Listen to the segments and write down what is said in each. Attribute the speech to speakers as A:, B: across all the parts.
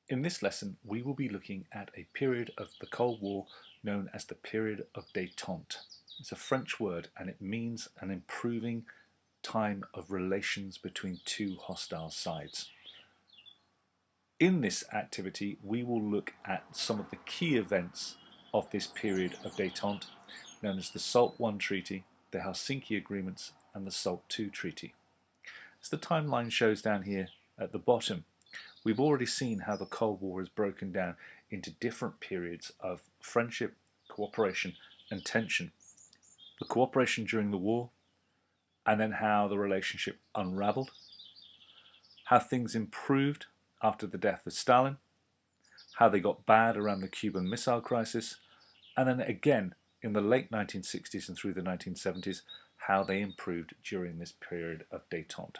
A: In this lesson, we will be looking at a period of the Cold War known as the period of Detente. It's a French word and it means an improving time of relations between two hostile sides. In this activity, we will look at some of the key events of this period of Detente, known as the SALT I Treaty, the Helsinki Agreements, and the SALT II Treaty. As the timeline shows down here at the bottom, we've already seen how the Cold War is broken down into different periods of friendship, cooperation, and tension. The cooperation during the war, and then how the relationship unraveled, how things improved after the death of Stalin, how they got bad around the Cuban Missile Crisis, and then again in the late 1960s and through the 1970s, how they improved during this period of détente.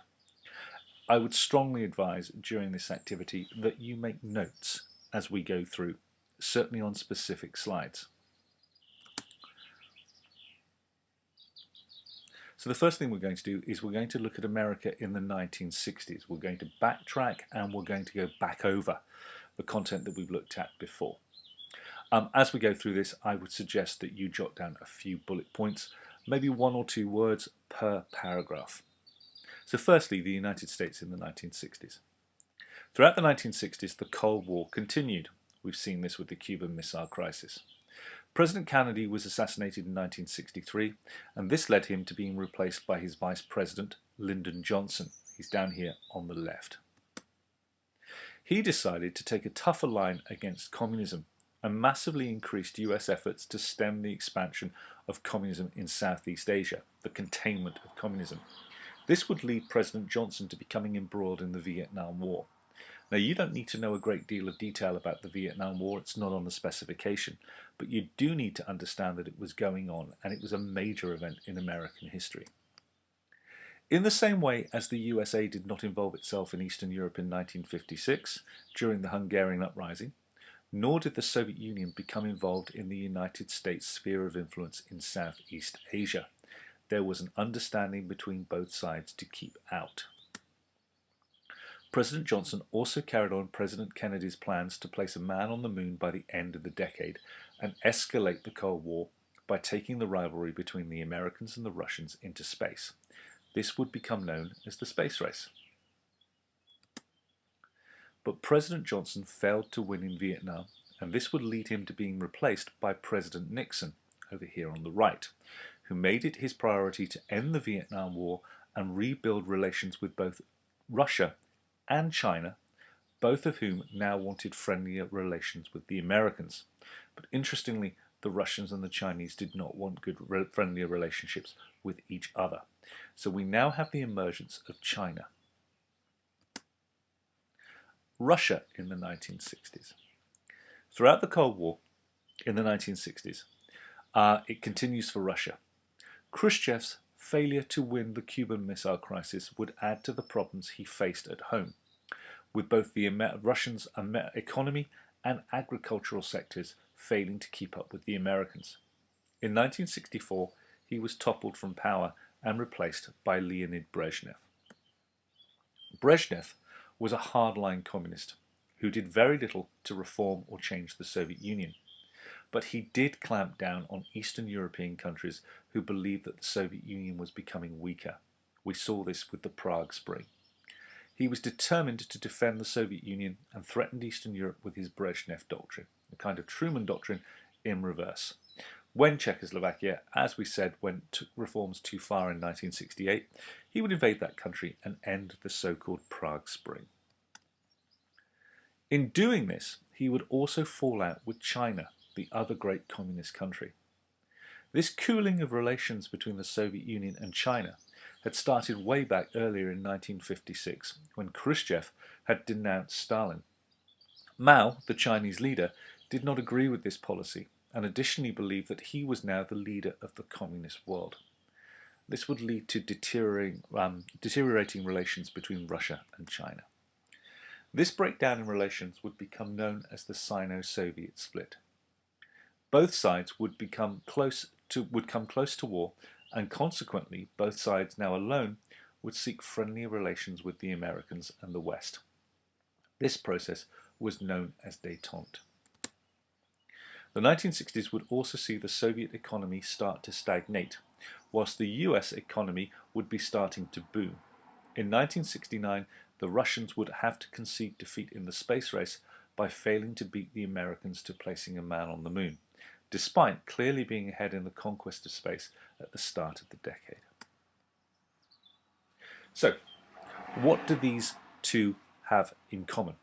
A: I would strongly advise during this activity that you make notes as we go through, certainly on specific slides. So the first thing we're going to do is we're going to look at America in the 1960s. We're going to backtrack and we're going to go back over the content that we've looked at before. As we go through this, I would suggest that you jot down a few bullet points, maybe 1 or 2 words per paragraph. So firstly, the United States in the 1960s. Throughout the 1960s, the Cold War continued. We've seen this with the Cuban Missile Crisis. President Kennedy was assassinated in 1963, and this led him to being replaced by his Vice President, Lyndon Johnson. He's down here on the left. He decided to take a tougher line against communism and massively increased US efforts to stem the expansion of communism in Southeast Asia, the containment of communism. This would lead President Johnson to becoming embroiled in the Vietnam War. Now, you don't need to know a great deal of detail about the Vietnam War, it's not on the specification, but you do need to understand that it was going on and it was a major event in American history. In the same way as the USA did not involve itself in Eastern Europe in 1956 during the Hungarian uprising, nor did the Soviet Union become involved in the United States sphere of influence in Southeast Asia. There was an understanding between both sides to keep out. President Johnson also carried on President Kennedy's plans to place a man on the moon by the end of the decade and escalate the Cold War by taking the rivalry between the Americans and the Russians into space. This would become known as the space race. But President Johnson failed to win in Vietnam, and this would lead him to being replaced by President Nixon, over here on the right, who made it his priority to end the Vietnam War and rebuild relations with both Russia and China, both of whom now wanted friendlier relations with the Americans. But interestingly, the Russians and the Chinese did not want good friendlier relationships with each other. So we now have the emergence of China. Russia in the 1960s. Throughout the Cold War in the 1960s, it continues for Russia. Khrushchev's failure to win the Cuban Missile Crisis would add to the problems he faced at home, with both the Russians' economy and agricultural sectors failing to keep up with the Americans. In 1964, he was toppled from power and replaced by Leonid Brezhnev. Brezhnev was a hardline communist who did very little to reform or change the Soviet Union. But he did clamp down on Eastern European countries who believed that the Soviet Union was becoming weaker. We saw this with the Prague Spring. He was determined to defend the Soviet Union and threatened Eastern Europe with his Brezhnev doctrine, a kind of Truman doctrine in reverse. When Czechoslovakia, as we said, took reforms too far in 1968, he would invade that country and end the so-called Prague Spring. In doing this, he would also fall out with China, the other great communist country. This cooling of relations between the Soviet Union and China had started way back earlier in 1956, when Khrushchev had denounced Stalin. Mao, the Chinese leader, did not agree with this policy and additionally believed that he was now the leader of the communist world. This would lead to deteriorating relations between Russia and China. This breakdown in relations would become known as the Sino-Soviet split. Both sides would come close to war, and consequently both sides now alone would seek friendlier relations with the Americans and the West. This process was known as Detente. The 1960s would also see the Soviet economy start to stagnate, whilst the US economy would be starting to boom. In 1969, the Russians would have to concede defeat in the space race by failing to beat the Americans to placing a man on the moon, despite clearly being ahead in the conquest of space at the start of the decade. So, what do these two have in common?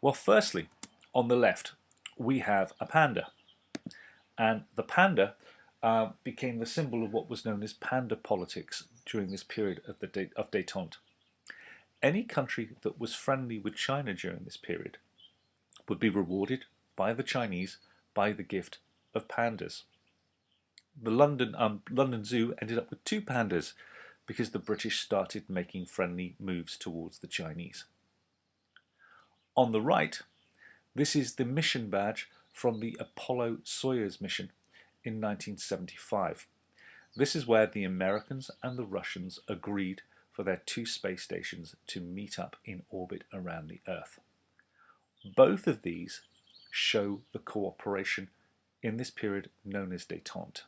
A: Well, firstly, on the left, we have a panda. And the panda became the symbol of what was known as panda politics during this period of Detente. Any country that was friendly with China during this period would be rewarded by the Chinese by the gift of pandas. The London Zoo ended up with 2 pandas because the British started making friendly moves towards the Chinese. On the right, this is the mission badge from the Apollo-Soyuz mission in 1975. This is where the Americans and the Russians agreed for their 2 space stations to meet up in orbit around the Earth. Both of these show the cooperation in this period known as Detente.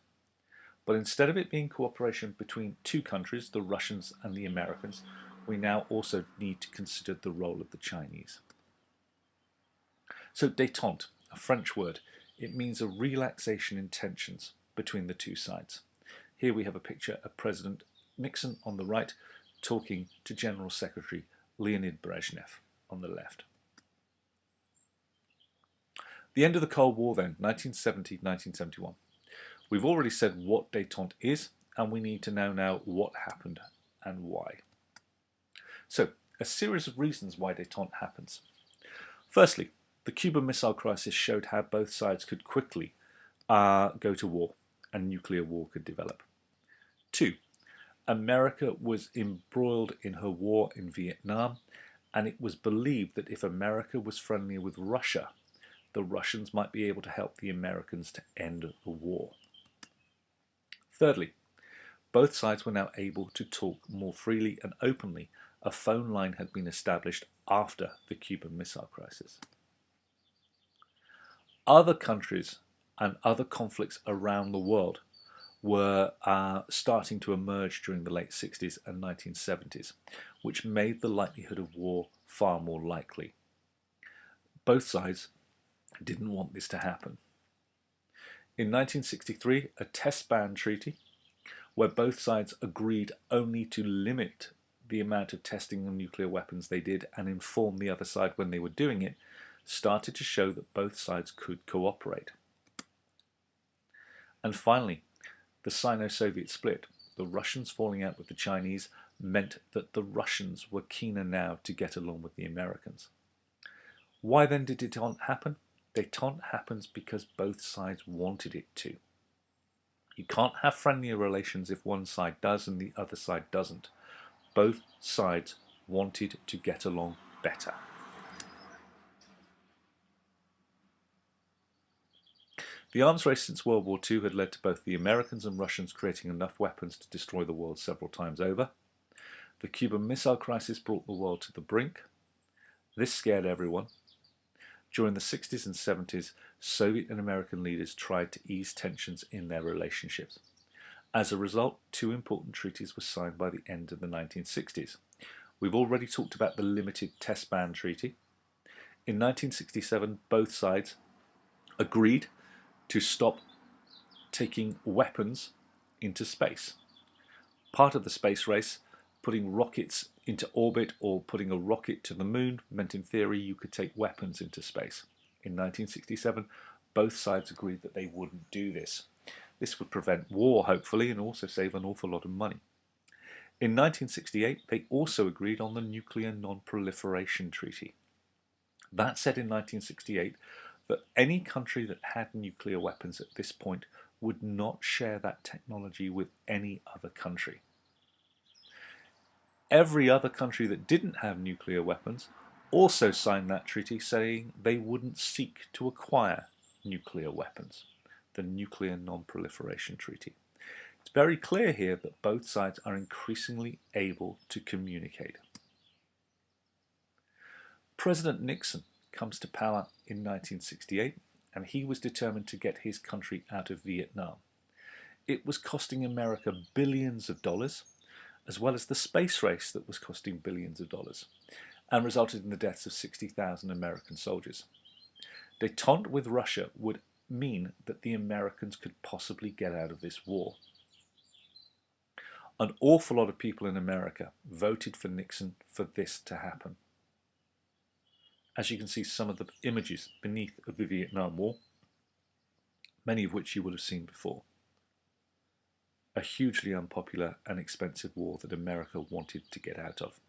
A: But instead of it being cooperation between 2 countries, the Russians and the Americans, we now also need to consider the role of the Chinese. So Detente, a French word, it means a relaxation in tensions between the 2 sides. Here we have a picture of President Nixon on the right talking to General Secretary Leonid Brezhnev on the left. The end of the Cold War then, 1970-1971. We've already said what Detente is, and we need to know what happened and why. So, a series of reasons why Detente happens. Firstly, the Cuban Missile Crisis showed how both sides could quickly go to war, and nuclear war could develop. 2. America was embroiled in her war in Vietnam, and it was believed that if America was friendly with Russia, the Russians might be able to help the Americans to end the war. Thirdly, both sides were now able to talk more freely and openly. A phone line had been established after the Cuban Missile Crisis. Other countries and other conflicts around the world were starting to emerge during the late 60s and 1970s, which made the likelihood of war far more likely. Both sides didn't want this to happen. In 1963, a test ban treaty, where both sides agreed only to limit the amount of testing of nuclear weapons they did and inform the other side when they were doing it, started to show that both sides could cooperate. And finally, the Sino-Soviet split, the Russians falling out with the Chinese, meant that the Russians were keener now to get along with the Americans. Why then did Detente happen? Detente happens because both sides wanted it to. You can't have friendlier relations if one side does and the other side doesn't. Both sides wanted to get along better. The arms race since World War II had led to both the Americans and Russians creating enough weapons to destroy the world several times over. The Cuban Missile Crisis brought the world to the brink. This scared everyone. During the 60s and 70s, Soviet and American leaders tried to ease tensions in their relationships. As a result, 2 important treaties were signed by the end of the 1960s. We've already talked about the Limited Test Ban Treaty. In 1967, both sides agreed to stop taking weapons into space. Part of the space race, putting rockets into orbit or putting a rocket to the moon, meant in theory you could take weapons into space. In 1967, both sides agreed that they wouldn't do this. This would prevent war, hopefully, and also save an awful lot of money. In 1968, they also agreed on the Nuclear Non-Proliferation Treaty. That said in 1968 that any country that had nuclear weapons at this point would not share that technology with any other country. Every other country that didn't have nuclear weapons also signed that treaty, saying they wouldn't seek to acquire nuclear weapons, the Nuclear Non-Proliferation Treaty. It's very clear here that both sides are increasingly able to communicate. President Nixon comes to power in 1968, and he was determined to get his country out of Vietnam. It was costing America billions of dollars, as well as the space race that was costing billions of dollars, and resulted in the deaths of 60,000 American soldiers. Detente with Russia would mean that the Americans could possibly get out of this war. An awful lot of people in America voted for Nixon for this to happen. As you can see, some of the images beneath of the Vietnam War, many of which you would have seen before. A hugely unpopular and expensive war that America wanted to get out of.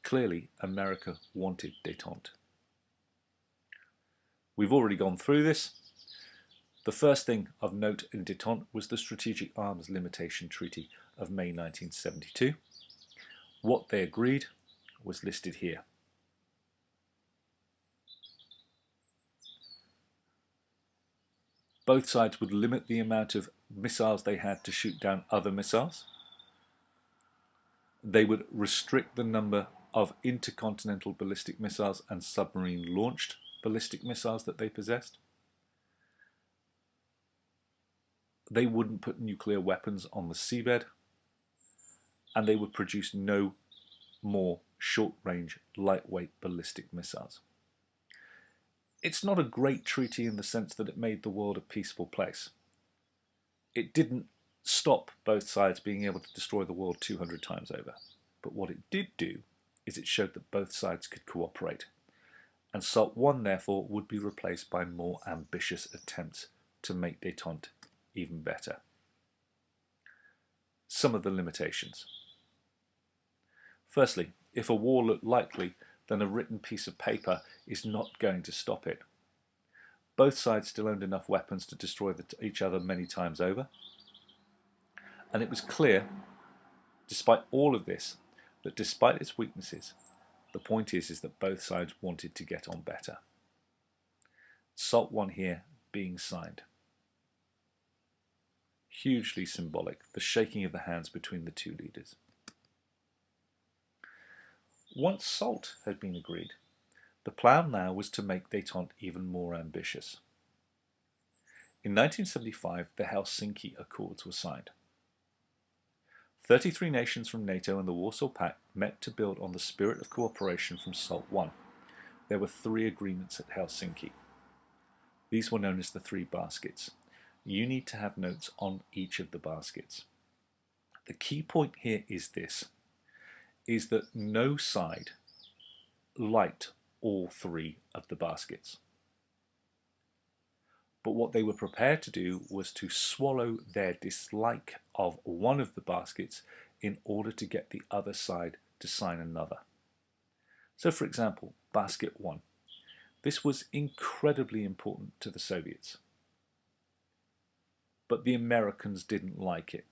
A: Clearly, America wanted détente. We've already gone through this. The first thing of note in détente was the Strategic Arms Limitation Treaty of May 1972. What they agreed was listed here. Both sides would limit the amount of missiles they had to shoot down other missiles. They would restrict the number of intercontinental ballistic missiles and submarine-launched ballistic missiles that they possessed. They wouldn't put nuclear weapons on the seabed, and they would produce no more short-range, lightweight ballistic missiles. It's not a great treaty in the sense that it made the world a peaceful place. It didn't stop both sides being able to destroy the world 200 times over. But what it did do is it showed that both sides could cooperate. And SALT I, therefore, would be replaced by more ambitious attempts to make détente even better. Some of the limitations. Firstly, if a war looked likely, then a written piece of paper is not going to stop it. Both sides still owned enough weapons to destroy each other many times over. And it was clear, despite all of this, that despite its weaknesses, the point is that both sides wanted to get on better. SALT I here being signed. Hugely symbolic, the shaking of the hands between the two leaders. Once SALT had been agreed, the plan now was to make détente even more ambitious. In 1975, the Helsinki Accords were signed. 33 nations from NATO and the Warsaw Pact met to build on the spirit of cooperation from SALT I. There were 3 agreements at Helsinki. These were known as the 3 baskets. You need to have notes on each of the baskets. The key point here is this, is that no side liked all 3 of the baskets. But what they were prepared to do was to swallow their dislike of one of the baskets in order to get the other side to sign another. So for example, basket 1. This was incredibly important to the Soviets. But the Americans didn't like it.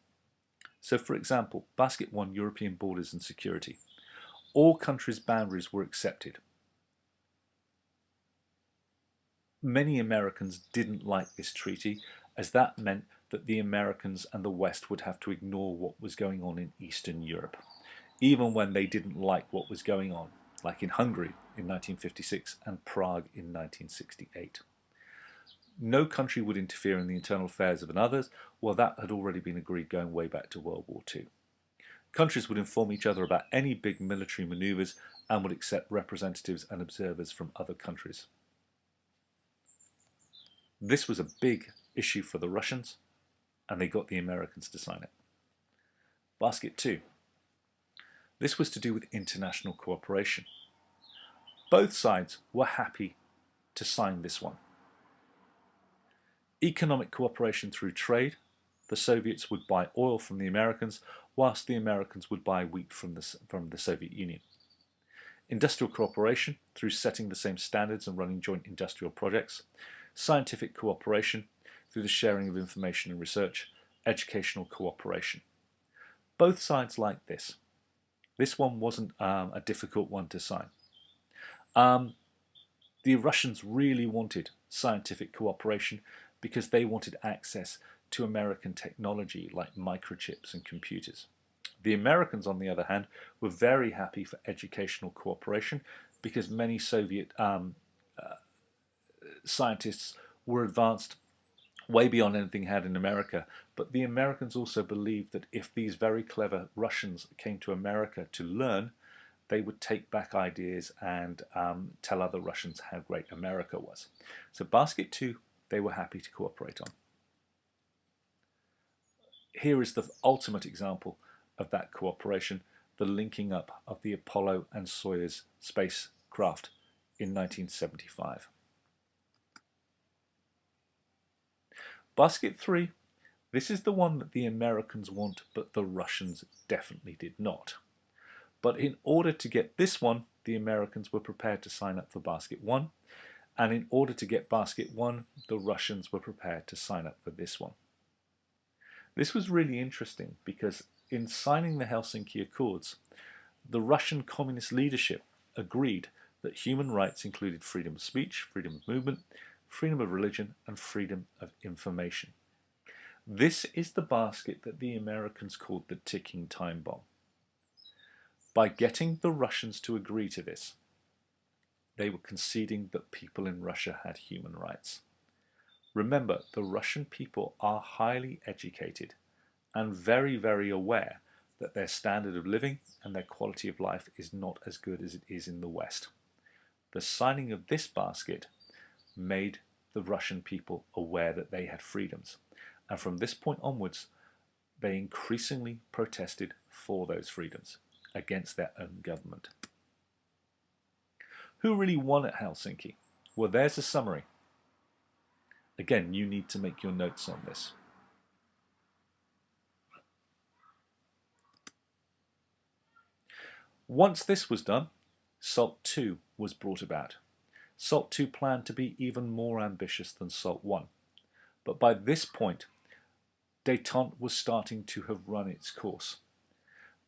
A: So for example, basket 1, European borders and security. All countries' boundaries were accepted. Many Americans didn't like this treaty, as that meant that the Americans and the West would have to ignore what was going on in Eastern Europe, even when they didn't like what was going on, like in Hungary in 1956 and Prague in 1968. No country would interfere in the internal affairs of another's, well, that had already been agreed going way back to World War II. Countries would inform each other about any big military maneuvers and would accept representatives and observers from other countries. This was a big issue for the Russians, and they got the Americans to sign it. Basket 2. This was to do with international cooperation. Both sides were happy to sign this one. Economic cooperation through trade. The Soviets would buy oil from the Americans, whilst the Americans would buy wheat from the Soviet Union. Industrial cooperation through setting the same standards and running joint industrial projects. Scientific cooperation through the sharing of information and research. Educational cooperation. Both sides liked this. This one wasn't a difficult one to sign. The Russians really wanted scientific cooperation because they wanted access to American technology like microchips and computers. The Americans, on the other hand, were very happy for educational cooperation because many Soviet scientists were advanced way beyond anything had in America. But the Americans also believed that if these very clever Russians came to America to learn, they would take back ideas and tell other Russians how great America was. So Basket 2, they were happy to cooperate on. Here is the ultimate example of that cooperation, the linking up of the Apollo and Soyuz spacecraft in 1975. Basket 3, this is the one that the Americans want, but the Russians definitely did not. But in order to get this one, the Americans were prepared to sign up for Basket 1, and in order to get Basket 1, the Russians were prepared to sign up for this one. This was really interesting because in signing the Helsinki Accords, the Russian communist leadership agreed that human rights included freedom of speech, freedom of movement, freedom of religion, and freedom of information. This is the basket that the Americans called the ticking time bomb. By getting the Russians to agree to this, they were conceding that people in Russia had human rights. Remember, the Russian people are highly educated and very, very aware that their standard of living and their quality of life is not as good as it is in the West. The signing of this basket made the Russian people aware that they had freedoms. And from this point onwards, they increasingly protested for those freedoms against their own government. Who really won at Helsinki? Well, there's a summary. Again, you need to make your notes on this. Once this was done, SALT II was brought about. SALT II planned to be even more ambitious than SALT I. But by this point, Detente was starting to have run its course.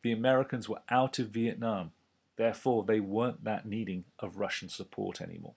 A: The Americans were out of Vietnam. Therefore, they weren't that needing of Russian support anymore.